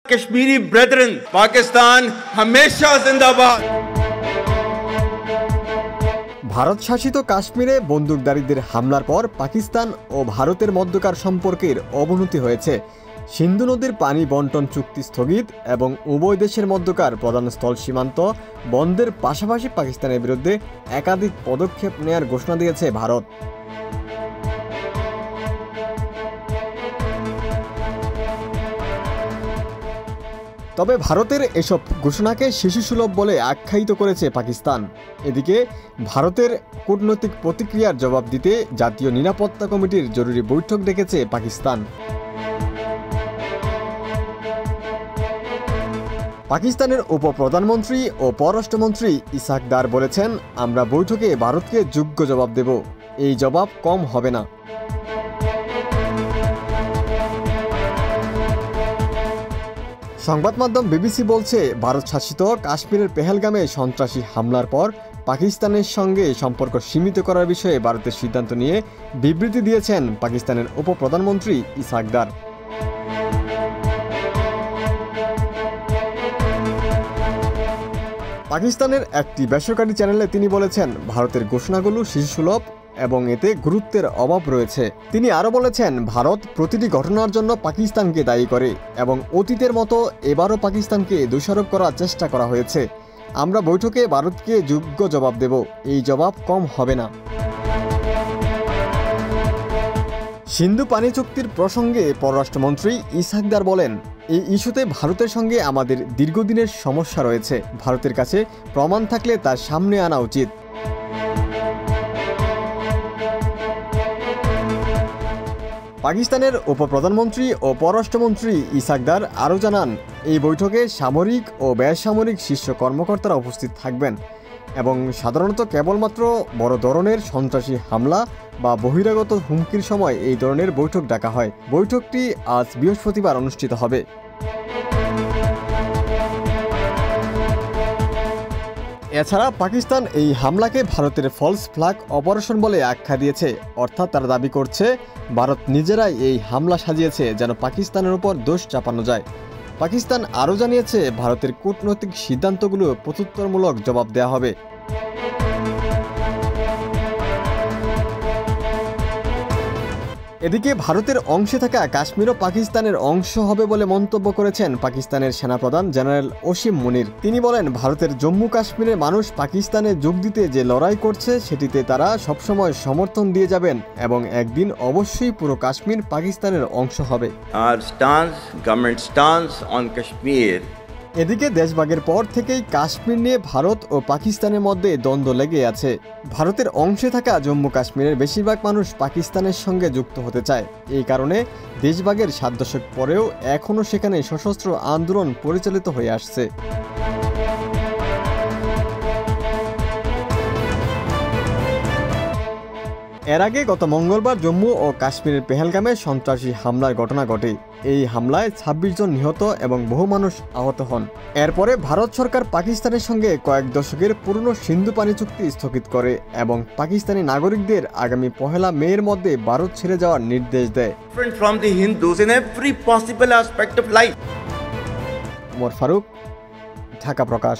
Kashmiri Brethren, Pakistan हमेशा जिंदाबाद। ভারত শাসিত কাশ্মীরে বন্দুকধারীদের হামলার পর পাকিস্তান ও ভারতের মধ্যকার সম্পর্কের অবনতি হয়েছে। সিন্ধু নদীর পানি বন্টন চুক্তি স্থগিত এবং উভয় দেশের মধ্যকার প্রধান স্থল সীমান্ত বন্ধের পাশাপাশি পাকিস্তানের বিরুদ্ধে একাধিক পদক্ষেপ নেয়ার ঘোষণা দিয়েছে ভারত। তবে ভারতের এসব ঘোষণাকে শিশুসুলভ বলে আখ্যায়িত করেছে পাকিস্তান। এদিকে ভারতের কূটনৈতিক প্রতিক্রিয়ার জবাব দিতে জাতীয় নিরাপত্তা কমিটির জরুরি বৈঠক ডেকেছে পাকিস্তান। পাকিস্তানের উপপ্রধানমন্ত্রী ও পররাষ্ট্রমন্ত্রী ইসাক দার বলেছেন, আমরা বৈঠকে ভারতকে যোগ্য জবাব দেব, এই জবাব কম হবে না। সংবাদ মাধ্যম বিবিসি বলছে, ভারত শাসিত কাশ্মীরের পেহেলগামে সন্ত্রাসী হামলার পর পাকিস্তানের সঙ্গে সম্পর্ক সীমিত করার বিষয়ে ভারতের সিদ্ধান্ত নিয়ে বিবৃতি দিয়েছেন পাকিস্তানের উপপ্রধানমন্ত্রী ইসাক দার। পাকিস্তানের একটি বেসরকারি চ্যানেলে তিনি বলেছেন, ভারতের ঘোষণাগুলো শিশুসুলভ এবং এতে গুরুত্বের অভাব রয়েছে। তিনি আরও বলেছেন, ভারত প্রতিটি ঘটনার জন্য পাকিস্তানকে দায়ী করে এবং অতীতের মতো এবারও পাকিস্তানকে দোষারোপ করার চেষ্টা করা হয়েছে। আমরা বৈঠকে ভারতকে যোগ্য জবাব দেব, এই জবাব কম হবে না। সিন্ধু পানি চুক্তির প্রসঙ্গে পররাষ্ট্রমন্ত্রী ইসাক দার বলেন, এই ইস্যুতে ভারতের সঙ্গে আমাদের দীর্ঘদিনের সমস্যা রয়েছে। ভারতের কাছে প্রমাণ থাকলে তার সামনে আনা উচিত। পাকিস্তানের উপপ্রধানমন্ত্রী ও পররাষ্ট্রমন্ত্রী ইসাক দার আরও জানান, এই বৈঠকে সামরিক ও বেসামরিক শীর্ষ কর্মকর্তারা উপস্থিত থাকবেন এবং সাধারণত কেবলমাত্র বড় ধরনের সন্ত্রাসী হামলা বা বহিরাগত হুমকির সময় এই ধরনের বৈঠক ডাকা হয়। বৈঠকটি আজ বৃহস্পতিবার অনুষ্ঠিত হবে। এছাড়া পাকিস্তান এই হামলাকে ভারতের ফলস ফ্ল্যাগ অপারেশন বলে আখ্যা দিয়েছে। অর্থাৎ তারা দাবি করছে, ভারত নিজেরাই এই হামলা সাজিয়েছে যেন পাকিস্তানের উপর দোষ চাপানো যায়। পাকিস্তান আরও জানিয়েছে, ভারতের কূটনৈতিক সিদ্ধান্তগুলো প্রত্যুত্তরমূলক জবাব দেওয়া হবে। এদিকে ভারতের অংশে থাকা কাশ্মীরও পাকিস্তানের অংশ হবে বলে মন্তব্য করেছেন পাকিস্তানের সেনাপ্রধান জেনারেল ওসিম মুনির। তিনি বলেন, ভারতের জম্মু কাশ্মীরের মানুষ পাকিস্তানে যোগ দিতে যে লড়াই করছে সেটিতে তারা সবসময় সমর্থন দিয়ে যাবেন এবং একদিন অবশ্যই পুরো কাশ্মীর পাকিস্তানের অংশ হবে। এদিকে দেশভাগের পর থেকেই কাশ্মীর নিয়ে ভারত ও পাকিস্তানের মধ্যে দ্বন্দ্ব লেগে আছে। ভারতের অংশে থাকা জম্মু কাশ্মীরের বেশিরভাগ মানুষ পাকিস্তানের সঙ্গে যুক্ত হতে চায়। এই কারণে দেশভাগের 7 দশক পরেও এখনও সেখানে সশস্ত্র আন্দোলন পরিচালিত হয়ে আসছে। এর আগে গত মঙ্গলবার জম্মু ও কাশ্মীরের পেহেলগামে সন্ত্রাসী হামলার ঘটনা ঘটে। এই হামলায় 26 জন নিহত এবং বহু মানুষ আহত হন। এরপরে ভারত সরকার পাকিস্তানের সঙ্গে কয়েক দশকের পুরনো সিন্ধু পানি চুক্তি স্থগিত করে এবং পাকিস্তানি নাগরিকদের আগামী 1 মের মধ্যে ভারত ছেড়ে যাওয়ার নির্দেশ দেয়। ওমর ফারুক, ঢাকা প্রকাশ।